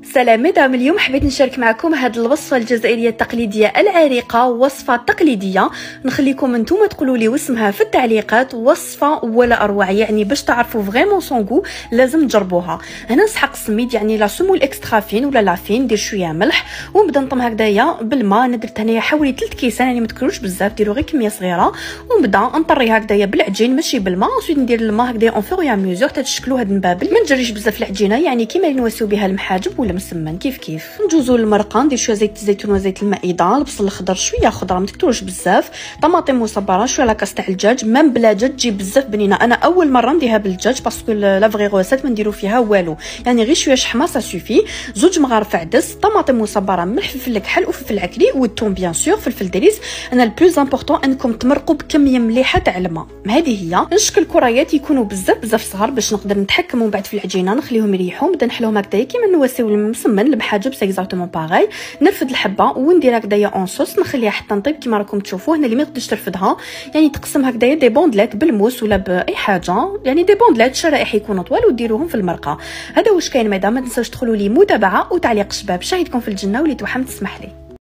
سلام مدام، اليوم حبيت نشارك معكم هذه الوصفه الجزائريه التقليديه العريقه، وصفه تقليديه. نخليكم نتوما تقولوا لي واسمها في التعليقات. وصفه ولا اروع، يعني باش تعرفوا فريمون سونغو لازم تجربوها. هنا نسحق السميد، يعني لا سمول اكسترا فين ولا لافين، ندير شويه ملح ونبدا نطم هكذايا بالماء. درت هنايا حوالي 3 كيسان، يعني ما تكروش بزاف، ديروا غير كميه صغيره. ونبدا نطري هكذايا بالعجين ماشي بالماء. وسيد ندير الماء هكذايا اون فور يا ميزور حتى تشكلوا هاد النبابل. ما نجريش بزاف العجينه، يعني كيما اللي نواسيو بها المحاجب ولا مسمن كيف نجوزوا المرقه. ندير شويه زيت الزيتون وزيت المائده، البصل الخضر شويه خضره ما تكثروش بزاف، طماطم مصبره، شويه لاكاس تاع الدجاج. مام بلا دجاج تجي بزاف بنينه. انا اول مره نديرها بالدجاج باسكو لا فغي غوسيت ما نديرو فيها والو، يعني غير شويه شحمه سا سوفي. زوج مغارف عدس، طماطم مصبره، ملح، فلفل كحل وفلفل عكري والثوم بيان سور، فلفل دريس. انا البلوز امبورطون انكم تمرقوا بكميه مليحه تاع الماء. هذه هي. نشكل كريات يكونوا بزاف صغار باش نقدر نتحكم من بعد في العجينه، نخليهم يريحوا. نبدا نحلهم هكذايا كيما نواسيو المسمن المحاجب سي اكزاكتومون باغاي. نرفد الحبه وندير هكذايا اون صوص، نخليها حتى نطيب كيما راكم تشوفوا. هنا اللي ما يقدرش ترفدها يعني تقسم هكذايا دي بوندلات بالموس ولا باي حاجه، يعني دي بوندلات شرائح يكونوا طوال وديروهم في المرقه. هذا واش كاين مدام. ما تنساوش تدخلوا لي متابعه وتعليق شباب. شاهدكم في الجنه وليت وحمد تسمح لي.